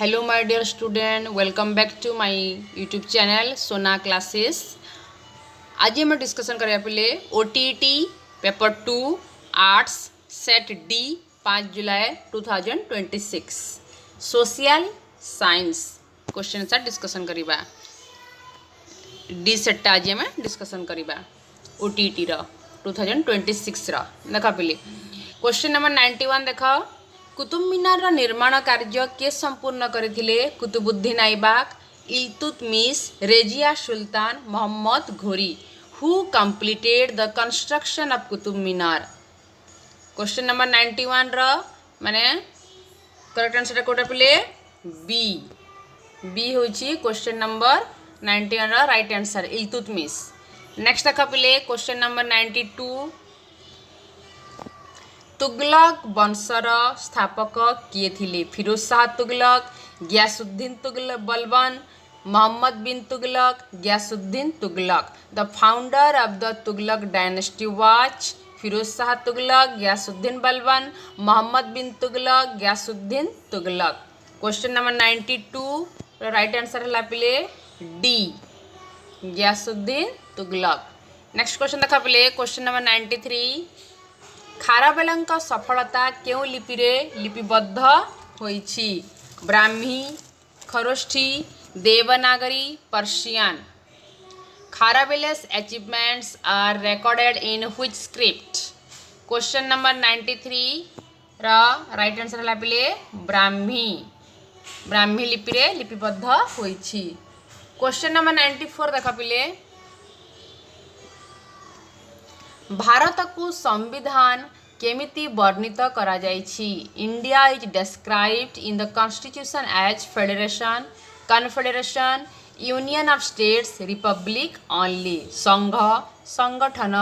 Hello my dear student, welcome back to my YouTube channel Sona Classes. आज हम discussion करिया पिले OTT paper 2 arts set D 5 जुलाई 2026 social science question सा discussion करिबा D set आज हम डिस्कशन करिबा OTT रो 2026 रो देखा पिले क्वेश्चन नंबर 91 देखा कुतुब मीनार निर्माण कार्य किए संपूर्ण करथिले Qutubuddin Aibak Iltutmish regia Sultan Mohammad Ghori who completed the construction of Qutub Minar question number 91 रो माने करेक्ट आंसर कोटा पिले बी बी होची क्वेश्चन नंबर 91 रो राइट आंसर इल्तुतमिश नेक्स्ट देखा पिले क्वेश्चन नंबर 92 तुगलक वंशर स्थापक किए थिले Firoz Shah Tughlaq Ghiyasuddin Tughlaq Balban Muhammad bin Tughlaq Ghiyasuddin Tughlaq the founder of the Tughlaq dynasty was Firoz Shah Tughlaq Ghiyasuddin Balban Muhammad bin Tughlaq Ghiyasuddin Tughlaq question number 92 right answer है पिले D Ghiyasuddin Tughlaq next question देखा पिले क्वेश्चन नंबर 93 खारवेलଙ୍କ सफलता केउ लिपि रे लिपिबद्ध होइछि Brahmi Kharosthi Devanagari Persian Kharavela's achievements are recorded in which script question number 93 रा राइट आंसर हला पिले ब्राह्मी ब्राह्मी लिपि रे लिपिबद्ध होइछि क्वेश्चन नंबर 94 देखा पिले भारत को संविधान केमिति वर्णित करा जायछि India is described in the constitution as federation confederation union of states republic only संघ संगठन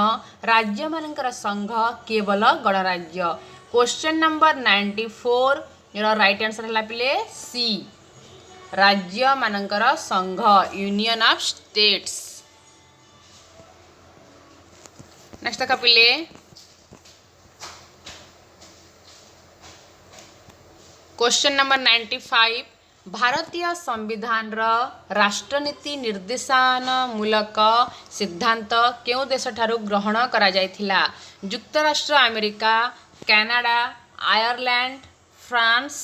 राज्य मानकर संघ केवल गणराज्य question number 94 your right answer हला पिले सी राज्य मानकर संघ यूनियन ऑफ स्टेट्स नेक्स्ट देखा पिले क्वेश्चन नंबर 95 भारतीय संविधान राष्ट्रनीति निर्देशन मूलक सिद्धांत केउ देश ठारू ग्रहण करा जायथिला युक्तराष्ट्र America Canada Ireland France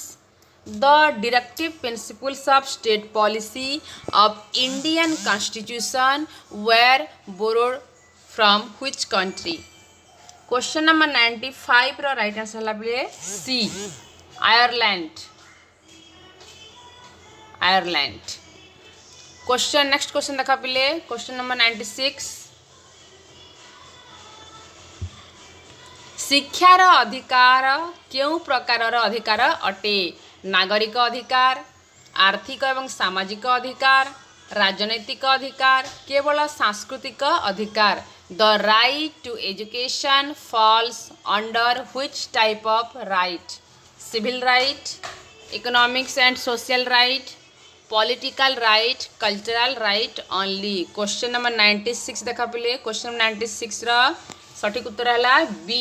the directive principles of state policy of Indian constitution were borrowed from which country question number 95 रो राइट आंसर हला बिले C Ireland Ireland question next question देखा पिले क्वेश्चन नंबर 96 शिक्षार अधिकार केउ प्रकार अधिकार अटे नागरिक अधिकार आर्थिक एवं सामाजिक अधिकार राजनैतिक अधिकार केवल सांस्कृतिक अधिकार The right to education falls under which type of right? Civil right, economics and social right, political right, cultural right only. Question number 96 देखा पिले question number 96 रा सठिक उत्तर हला B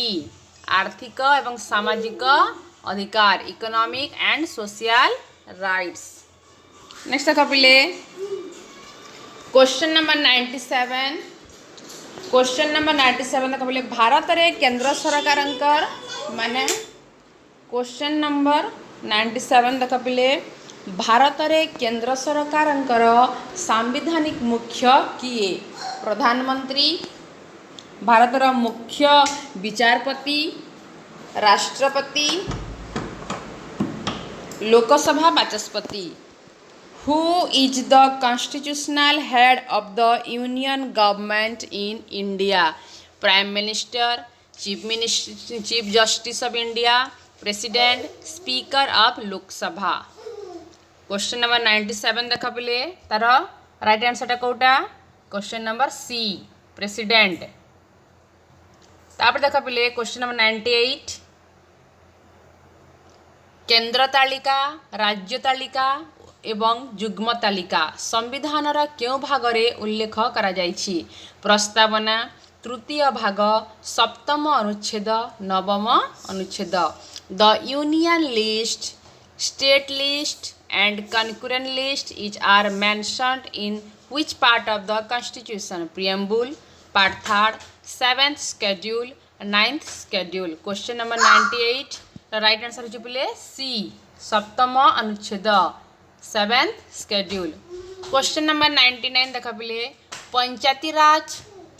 आर्थिक एवं सामाजिक अधिकार economic and social rights. Next देखा पिले question number 97 क्वेश्चन नंबर 97 देखा बोले भारत रे केंद्र सरकार माने क्वेश्चन नंबर 97 देखा पिले भारत रे केंद्र सरकार सांविधानिक मुख्य किए प्रधानमंत्री भारत रा मुख्य विचारपति राष्ट्रपति Lok Sabha Bachaspati Who is the constitutional head of the union government in India? Prime Minister, Chief Justice of India, President, Speaker of Lok Sabha. Question number 97 देखा पिले तार राइट आंसर टा कोटा क्वेश्चन नंबर सी प्रेसिडेंट तापर देखा पिले क्वेश्चन नंबर 98 केंद्र तालिका राज्य तालिका एवं युग्म तालिका संविधान केउ भाग रे उल्लेख करा जायछि प्रस्तावना तृतीय भाग सप्तम अनुच्छेद नवम अनुच्छेद the union list state list and concurrent list is are mentioned in which part of the constitution? Preamble, part 3rd, 7th schedule, 9th schedule. Question number 98. The right answer is C. सप्तम अनुच्छेद 7th schedule. Question number 99 देखा पिले पंचायती राज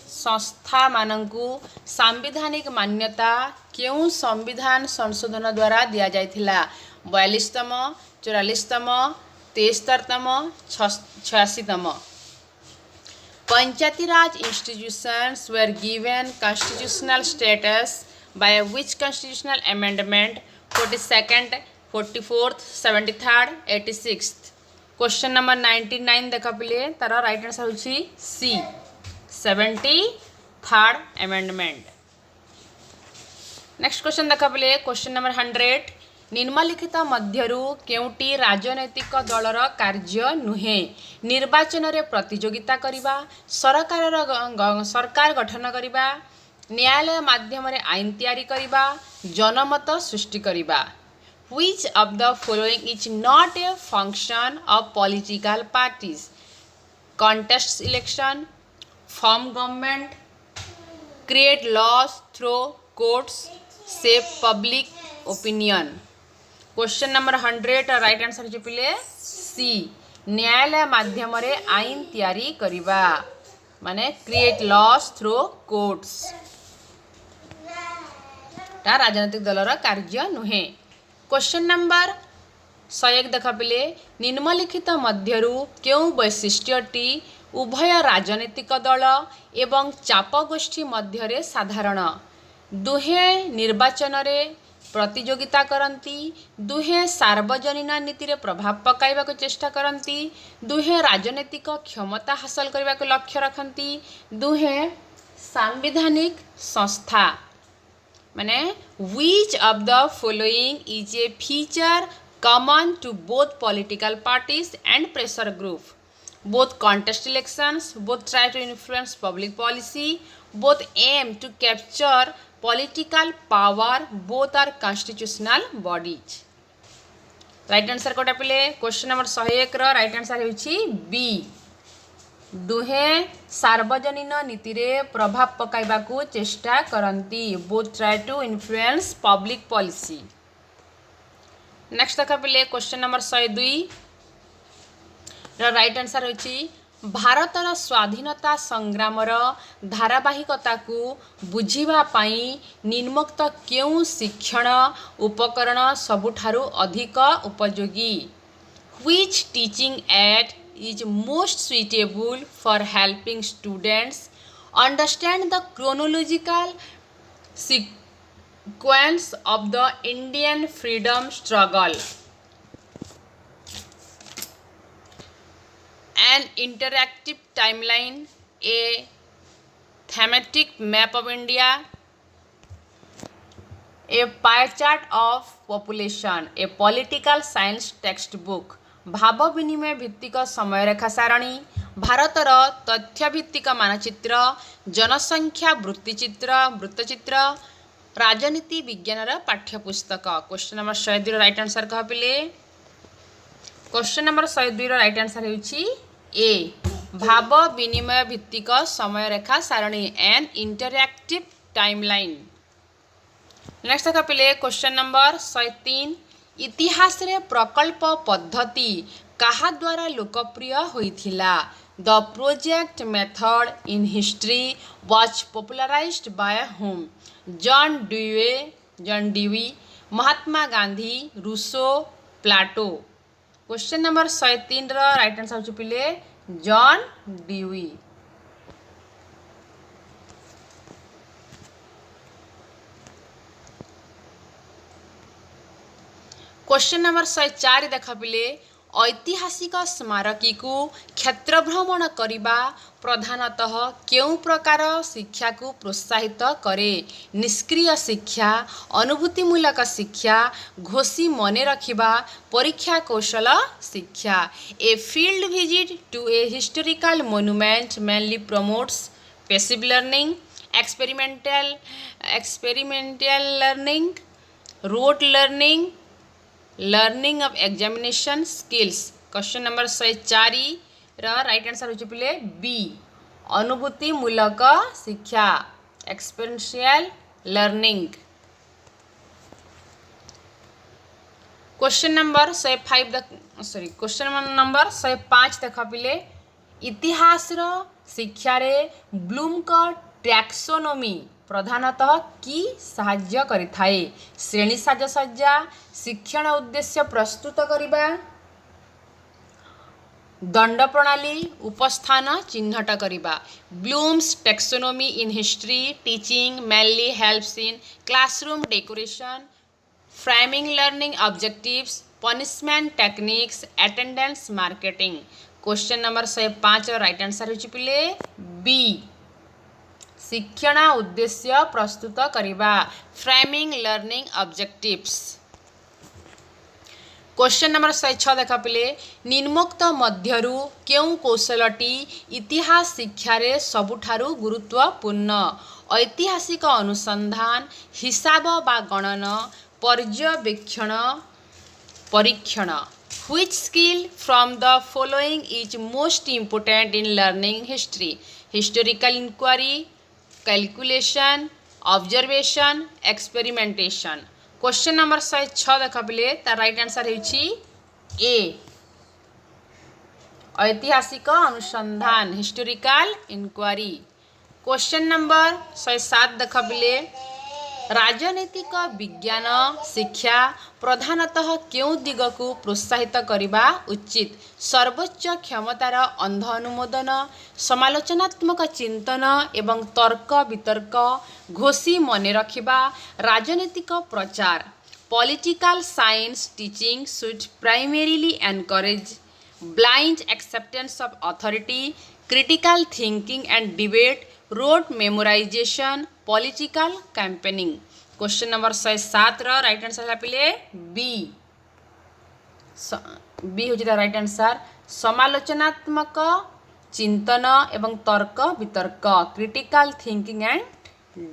संस्था मानकु सांविधानिक मान्यता केउं संविधान संशोधन द्वारा दिया जाइथिला? 42तम, 44तम, 73तम, 86तम. पंचायती राज institutions were given constitutional status by which constitutional amendment? 42nd, 44th, 73rd, 86th. Question number 99 देखा पिले तार राइट आंसर होची C. 73rd amendment. Next question देखा पिले क्वेश्चन नंबर 100. निम्नलिखित मध्यरु केउटी राजनैतिक दलर कार्य नुहे? निर्वाचन रे प्रतियोगिता करिबा, सरकार गठन करिबा, न्यायालय माध्यम रे आईन तैयारी करिबा, जनमत सृष्टि करिबा. Which of the following is not a function of political parties? Contest election, form government, create laws through courts, shape public opinion. Question number 100 right answer जे पिले सी. न्यायालय माध्यम रे आईन तैयारी करिबा माने क्रिएट लॉस थ्रू कोर्ट्स. ता राजनीतिक दलर कार्य नुहे. क्वेश्चन नंबर 101 देखा पिले निम्नलिखित मध्यरु केउं वैशिष्ट्यटी उभय राजनीतिक दल एवं चाप गोष्ठी मध्यरे साधारण? दुहे निर्वाचन रे प्रतियोगिता करती, दुहे सार्वजनीन नीति रे प्रभाव पकाइबा को चेष्टा करती, दुहे राजनीतिक क्षमता हासिल करबा को लक्ष्य रखती, दुहे सांविधानिक संस्था. माने which of the following is a feature common to both political parties and pressure group? Both contest elections, both try to influence public policy, both aim to capture political power, both are constitutional bodies. Right answer कोटा पिले question number 101 रो right answer होची B. दुहे सार्वजनीन नीति रे प्रभाव पकाइबा को चेष्टा करती. Both try to influence public policy. Next देखा पिले क्वेश्चन नंबर 102 रो राइट आंसर होची भारतर स्वाधीनता संग्राम धारावाहिकता को बुझिबा पाई निम्नोक्त केउं शिक्षण उपकरण सबुठारु अधिक उपयोगी? Which teaching aid is most suitable for helping students understand the chronological sequence of the Indian freedom struggle? An interactive timeline, a thematic map of India, a pie chart of population, a political science textbook. भाव विनिमय भित्तिक समय रेखा सारणी, भारतर तथ्य भित्तिक मानचित्र, जनसंख्या वृत्तचित्र, राजनीति विज्ञान पाठ्यपुस्तक. क्वेश्चन नंबर 102 राइट आंसर कह पिले क्वेश्चन नंबर 102 राइट आंसर होची ए. भाव विनिमय भित्तिक समय रेखा सारणी, एन इंटरएक्टिव टाइमलाइन. नेक्स्ट कह पिले क्वेश्चन नंबर 103 इतिहास रे प्रकल्प पद्धति कहा द्वारा लोकप्रिय होइथिला? The project method in history was popularised by whom? John Dewey, Mahatma Gandhi, Rousseau, Plato. Question number 103 रो राइट आंसर होची पिले जॉन ड्यूई. क्वेश्चन नंबर 104 देखा पिले ऐतिहासिक स्मारकी को क्षेत्र भ्रमण करिबा प्रधानतः केउं प्रकार शिक्षा को प्रोत्साहित करे? निष्क्रिय शिक्षा, अनुभूतिमूलक शिक्षा, घोषी मने रखिबा, परीक्षा कौशल शिक्षा. A field visit to a historical monument mainly promotes passive learning, experimental learning, rote learning, learning of examination skills. Question number 104 right answer हो पिले बी अनुभूति मूलक शिक्षा experiential learning. Question number 105 question number 105 देख पिले इतिहास शिक्षा रे ब्लूम का टैक्सोनोमी प्रधानतः की साहाय्य करिथाए। श्रेणी साजसज्जा शिक्षण उद्देश्य प्रस्तुत करिबा दंड प्रणाली उपस्थान चिन्हट करिबा। Bloom's taxonomy in history teaching mainly helps in classroom decoration framing learning objectives punishment techniques attendance marketing. Question number 105 right answer हो पिले बी शिक्षण उद्देश्य प्रस्तुत करिबा framing learning objectives. Question number 106 देख पिले निम्नोक्त मध्यरु केउ कौशलटी इतिहास शिक्षा रे सबुठारु गुरुत्वपूर्ण। ऐतिहासिक अनुसंधान हिसाब बा गणन पर्यवेक्षण परीक्षण। Which skill from the following is most important in learning history? Historical inquiry, calculation, observation, experimentation. Question number 106 देख पिले तार राइट आंसर होछि ए ऐतिहासिक अनुसंधान हिस्टोरिकल इंक्वारी। क्वेश्चन नंबर 107 देख पिले राजनीतिक विज्ञान शिक्षा प्रधानतः केउ दिग को प्रोत्साहित करिबा उचित। सर्वोच्च क्षमतार अंध अनुमोदन समालोचनात्मक चिंतन एवं तर्क वितर्क घोषी मन रखिबा राजनीतिक प्रचार। Political science teaching should primarily encourage blind acceptance of authority critical thinking and debate road memorisation political campaigning. Question number 107 right answer है पिले बी बी हो राइट आंसर समालोचनात्मक चिंतन एवं तर्क वितर्क critical thinking and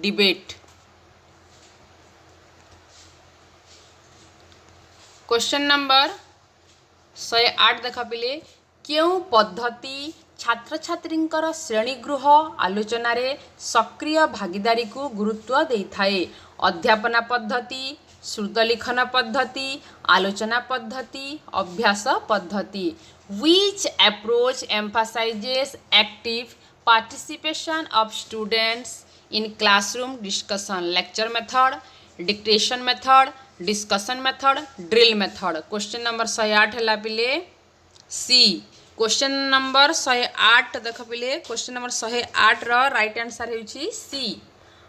debate. Question number 108 देख पिले केउ पद्धति छात्र छात्रींकर श्रेणीगृह आलोचन सक्रिय भागीदारी को गुरुत्व देइथाए। अध्यापना पद्धति श्रुतलिखन पद्धति आलोचना पद्धति अभ्यास पद्धति। Which approach emphasizes active participation of students in classroom discussion? Lecture method, dictation method, discussion method, drill method. Question number 108 है पिले सी क्वेश्चन नंबर 108 देख पिले क्वेश्चन नंबर 108 राइट आंसर होछि सी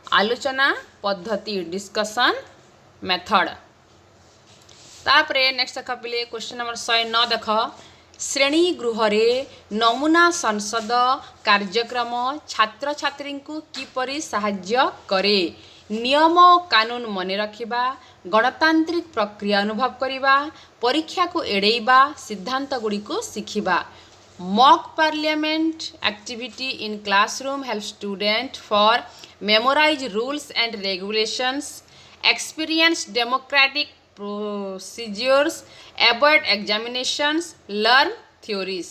आलोचना पद्धति डिस्कशन मेथड। तापरे नेक्स्ट देख पिले क्वेश्चन नंबर 109 देख श्रेणी गृह रे नमूना संसद कार्यक्रम छात्र छात्री को किपरि साहाय्य करे। नियम कानून मन रखिबा गणतांत्रिक प्रक्रिया अनुभव करिबा परीक्षा को एड़ेबा सिद्धांत गुड़ी को शिखिबा। Mock parliament activity in classroom help student for memorise rules and regulations experience democratic procedures avoid examinations learn theories.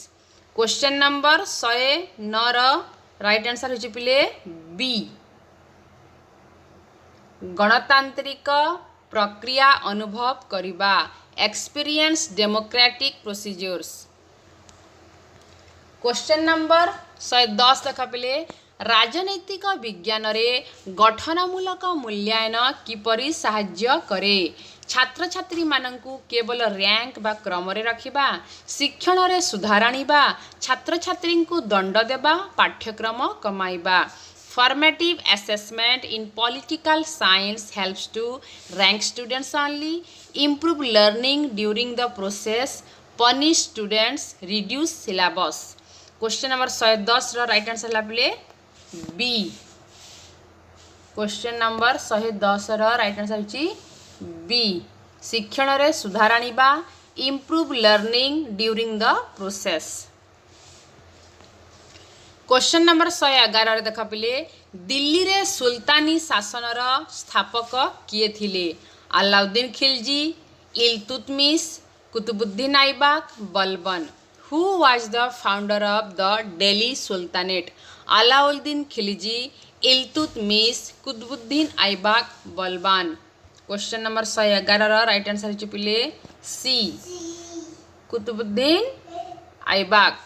Question number 109 right answer हो पिले बी गणतांत्रिक प्रक्रिया अनुभव करिबा experience democratic procedures. Question number 110 देख पिले राजनैतिक विज्ञान रे गठनमूलक मूल्यांकन किपरि साहाय्य करे। छात्र छात्री मानंकु केवल रैंक बा क्रम रे रखिबा शिक्षण रे सुधार आनिबा छात्र छात्री को दंड देबा पाठ्यक्रम कमाइबा। Formative assessment in political science helps to rank students only, improve learning during the process, punish students, reduce syllabus. Question number 110 right answer लापिले B question number 110 right answer होची बी शिक्षण रे सुधार आनिबा improve learning during the process। Question number 111 देख पिले दिल्ली रे सुल्तानी शासन स्थापक किए थिले। Alauddin Khilji Iltutmish, Qutbuddin Aibak, Balban. Who was the founder of the Delhi Sultanate? Alauddin Khilji, Iltutmish, Qutbuddin Aibak, Balban. Question number 111 right answer हो पिले सी कुतुबुद्दीन ऐबक.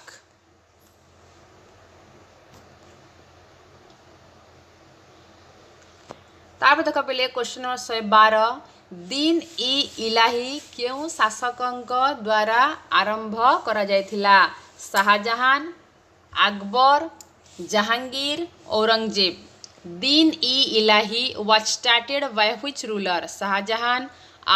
तापर देख पे क्वेश्चन नंबर 112 दिन इ इलाही केउ शासकंक द्वारा आरंभ करा जायथिला? Shahjahan, Akbar, Jahangir, Aurangzeb. Din i Ilahi was started by which ruler? Shahjahan,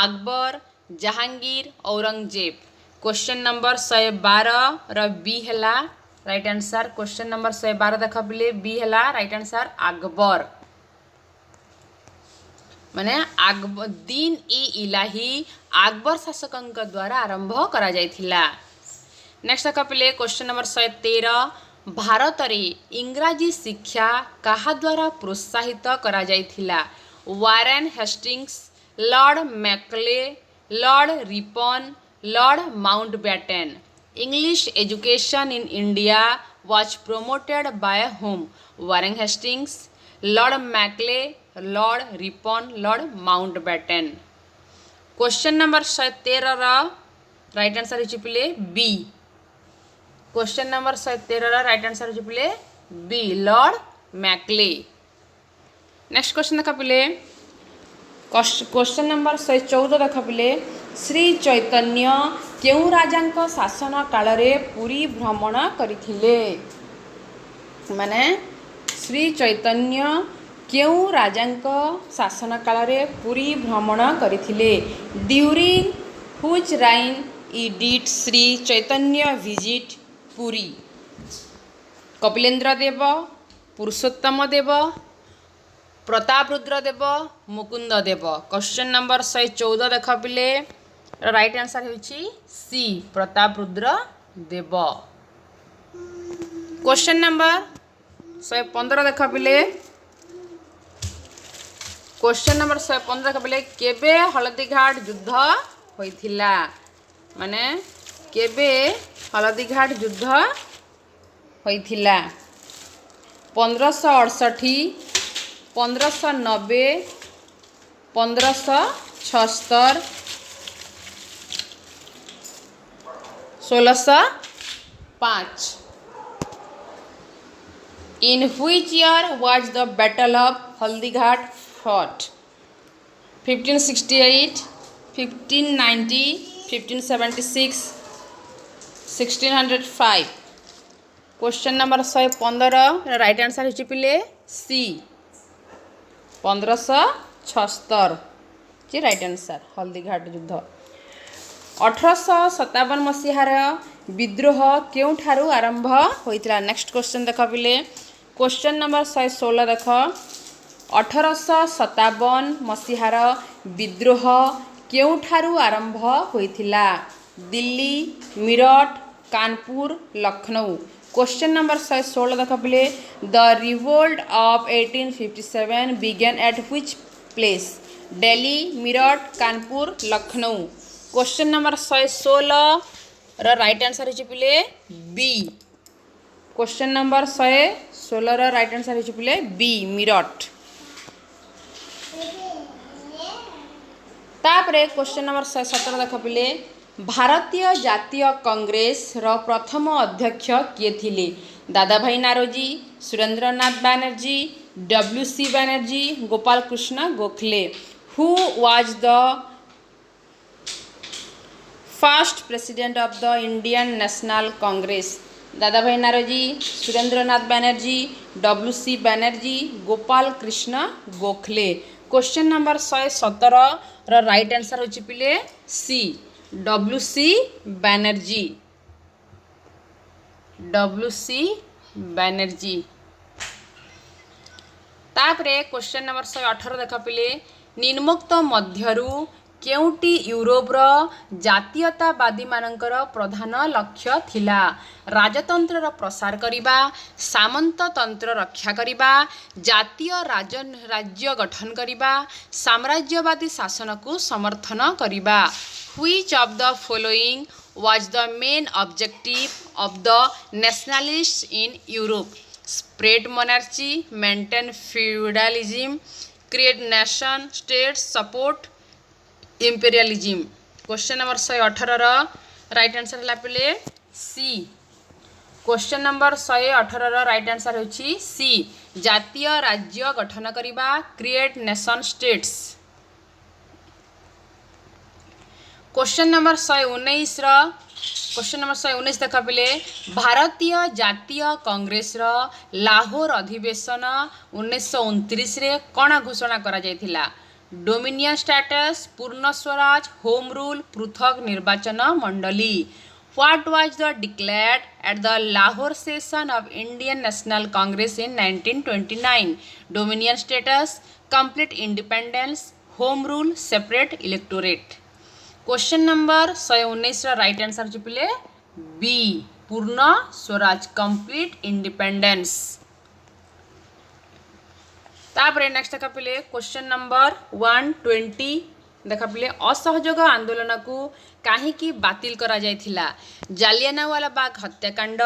Akbar, Jahangir, Aurangzeb. Question number 112 र बी हैला राइट आंसर. क्वेश्चन नंबर 112 देख पे बी हैला राइट आंसर अकबर. माने अकबर दिन इ इलाही अकबर शासकंक द्वारा आरंभ करा जायथिला. नेक्स्ट देख पे क्वेश्चन नंबर 113 भारत रे इंग्राजी शिक्षा कहा द्वारा प्रोत्साहित करा जायथिला? Warren Hastings, Lord Macaulay, Lord Ripon, Lord Mountbatten. English education in India was promoted by whom? Warren Hastings, Lord Macaulay, Lord Ripon, Lord Mountbatten. Question number 113 right answer हो पिले B. Question number 113 right answer हो पिले B Lord Macaulay. Next question देख पिले question number 114 देख पिले श्री चैतन्य केउ राजांक शासन काल रे पुरी भ्रमण करिथिले? माने श्री चैतन्य केउ राजांक शासन काल रे पुरी भ्रमण करिथिले? During which reign did Shri Chaitanya visit Puri? Kapilendra Deva, Purushottam Deva, Prataprudra Deva, Mukund Deva. Question number 114 देख पिले राइट आंसर होची C Prataprudra Deva. Question number 115 देख पिले क्वेश्चन नंबर 115 देख पिले केबे हल्दीघाट युद्ध होइथिला? माने केबे हल्दीघाट युद्ध होइथिला? 1568, 1590, 1576, 1605. In which year was the Battle of Haldighat fought? 1568, 1590, 1576, 1605. Question number 115 right answer हो पिले सी 1576 जी राइट आंसर हल्दीघाट युद्ध. 1857 मसीहार विद्रोह केउठारु आरंभ होइतिला? नेक्स्ट क्वेश्चन देख पिले क्वेश्चन नंबर 116 देख 1857 मसीहार विद्रोह केउठारु आरंभ होइतिला? दिल्ली, मीरठ, कानपुर, लखनऊ. क्वेश्चन नंबर 116 देख पिले the revolt of 1857 began at which place? Delhi, Meerut, Kanpur, Lucknow. Question number 116 र राइट आंसर हो पिले बी. क्वेश्चन नंबर 116 र राइट आंसर हो पिले बी मीरठ. तापरे क्वेश्चन नंबर 117 देख पिले भारतीय जातीय कांग्रेस र प्रथम अध्यक्ष किए थिले? Dadabhai Naoroji, Surendranath Banerjee, W C. Banerjee, Gopal Krishna Gokhale. Who was the first president of the Indian National Congress? Dadabhai Naoroji, Surendranath Banerjee, W C. Banerjee, Gopal Krishna Gokhale. Question number 117 र राइट आंसर हो पिले सी डब्ल्यू.सी. बैनर्जी. डब्ल्यू.सी. बैनर्जी. तापरे क्वेश्चन नंबर 118 देख पिले निम्नोक्त मध्यरु केउटी यूरोपर जातीयतावादी मानकर प्रधान लक्ष्य थिला राजतंत्र प्रसार करिबा सामंततंत्र रक्षा करिबा जातीय राज्य गठन करिबा साम्राज्यवादी शासन को समर्थन करिबा which of the following was the main objective of the nationalists in Europe? Spread monarchy, maintain feudalism, create nation states, support imperialism. Question number 118 right answer ହେଲା पिले C. Question number 118 right answer होछि C. जातीय राज्य गठन करिबा create nation states. Question number 119 question number 119 देखा पिले भारतीय जातीय कांग्रेस लाहौर अधिवेशन 1929 रे कौन घोषणा करा जायथिला डोमिनियन स्टेटस पूर्ण स्वराज होम रूल पृथक निर्वाचन मंडली What was the declared at the Lahore session of Indian National Congress in 1929? Dominion status, complete independence, home rule, separate electorate. Question number 119 right answer पिले बी पूर्ण स्वराज कंप्लीट इंडिपेंडेंस. तापरे next देखा पिले question number 120 देखा पिले असहयोग आंदोलन को काहीकि बातिल करा जायथिला जालियानवाला बाग हत्याकांड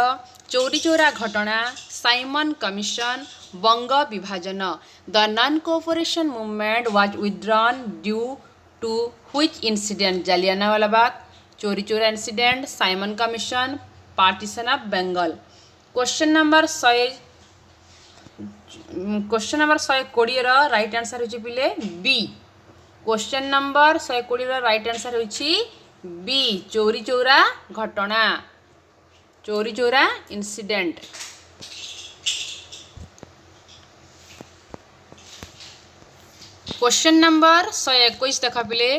चोरी चोरा घटना साइमन कमिशन बंग विभाजन the non cooperation movement was withdrawn due to which incident? Jallianwala Bagh, Chauri Chaura incident, Simon commission, partition of Bengal. Question number 120 right answer होछि पिले B. Question number 120 right answer होछि बी चोरी चोरा घटना चोरी चोरा इंसिडेंट. क्वेश्चन नंबर 121 देखा पिले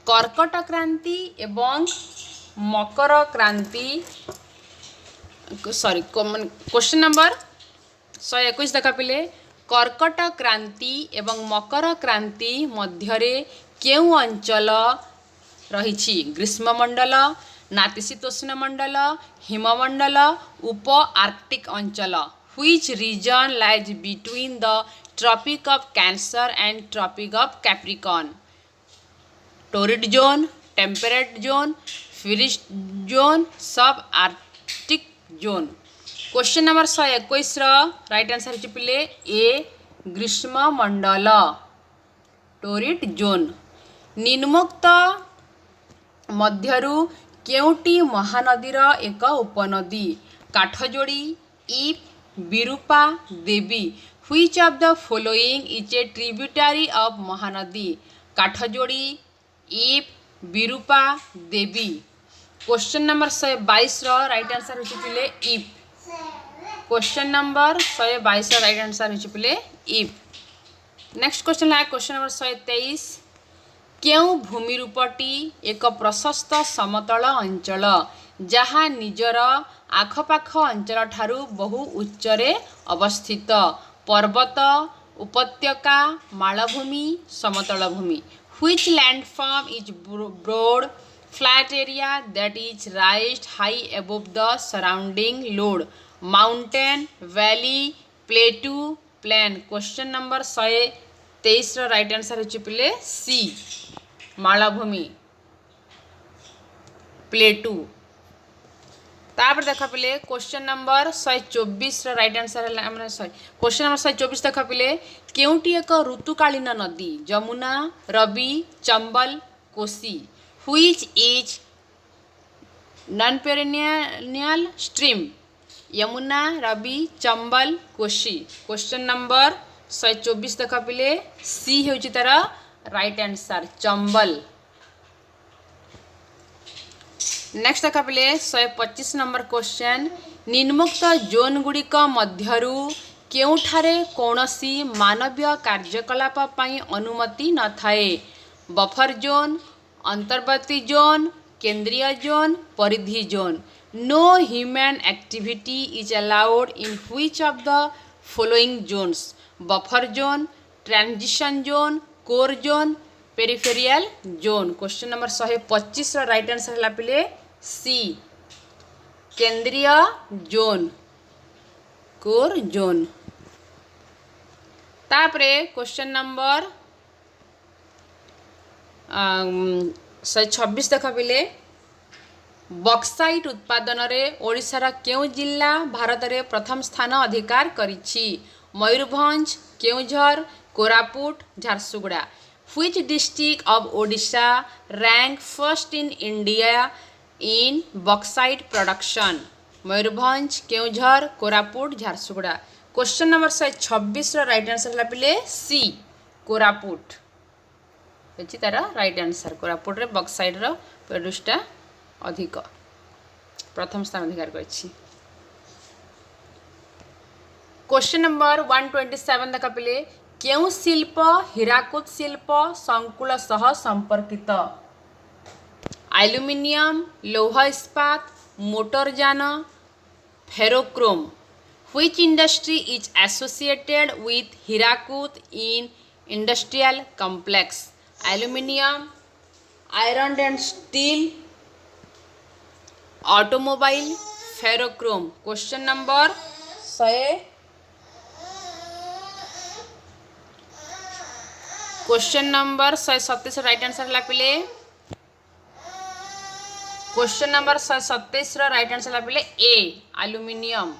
कर्कट क्रांति एवं मकर क्रांति सॉरी क्वेश्चन नंबर 121 देखा पिले कर्कट क्रांति एवं मकर क्रांति मध्यरे केउ अंचल रहिछि ग्रीष्ममंडल नातिशीतोष्ण मंडल हिममंडल उप आर्कटिक अंचल. Which region lies between the Tropic of Cancer and Tropic of Capricorn? Torrid zone, temperate zone, frigid zone, subarctic zone. Question number 121 right answer होछि पिले ए ग्रीष्म मंडल टोरिड जोन. निम्नोक्त मध्यरु केउटी महानदीर एक उपनदी काठजोड़ी इफ Birupa Devi. Which of the following is a tributary of Mahanadi Kathjodi इफ Birupa Devi. Question number 122 right answer होछि पिले इफ. क्वेश्चन नंबर 122 राइट आंसर होछि पिले इफ. नेक्स्ट क्वेश्चन है क्वेश्चन नंबर 123 केउ भूमि रूपटी एक प्रशस्त समतल अंचल जहाँ निजर आखपाख अंचल ठारू बहु उच्चरे अवस्थित पर्वत उपत्यका मालभूमि समतल भूमि. Which landform is broad flat area that is raised high above the surrounding load? Mountain, valley, plateau, plain. Question number 123 right answer होछि पिले सी मालभूमि प्लेटू. तापर देखा पिले क्वेश्चन नंबर 124 राइट आंसर है क्वेश्चन नंबर 124 देखा पिले केउटी एक ऋतुकालीन नदी Jamuna Ravi Chambal Kosi. Which is non perennial stream Yamuna Ravi Chambal Kosi. Question number 124 देखा पिले सी होछि तार राइट आंसर चंबल. नेक्स्ट देखा पिले 125 नंबर क्वेश्चन निम्नोक्त जोन गुड़िक मध्यरु केउठारे कौनसी मानवीय कार्यकलाप पई अनुमति न थाए बफर जोन अंतर्वर्ती जोन केंद्रीय जोन परिधि zone. No human activity is allowed in which of the following zones buffer zone transition zone core zone peripheral zone. Question number 125 right answer है पिले सी केंद्रीय जोन कोर जोन। तापरे question number 126 देख पिले bauxite उत्पादन रे ओडिशार केउ जिल्ला भारत रे प्रथम स्थान अधिकार करिछि? Mayurbhanj, Keonjhar, Koraput, Jharsuguda. Which district of Odisha rank first in India in bauxite production? Mayurbhanj, Keonjhar, Koraput, Jharsuguda. Question number 126 right answer है पिले सी कोरापुट अच्छी तार राइट आंसर। कोरापुट रे बक्साइट रो प्रोड्यूसटा अधिक प्रथम स्थान अधिकार करिछि। क्वेश्चन नंबर 127 देख पिले केउ शिल्प हीराकुद शिल्प संकुल सह संपर्कित? एल्युमिनियम, लौह इस्पात, मोटरयान, ferrochrome. Which industry is associated with Hirakud in industrial complex? Aluminium, iron and steel, automobile, ferrochrome. Question number 127 right answer है पिले क्वेश्चन नंबर 127 राइट आंसर है पिले ए एल्युमिनियम।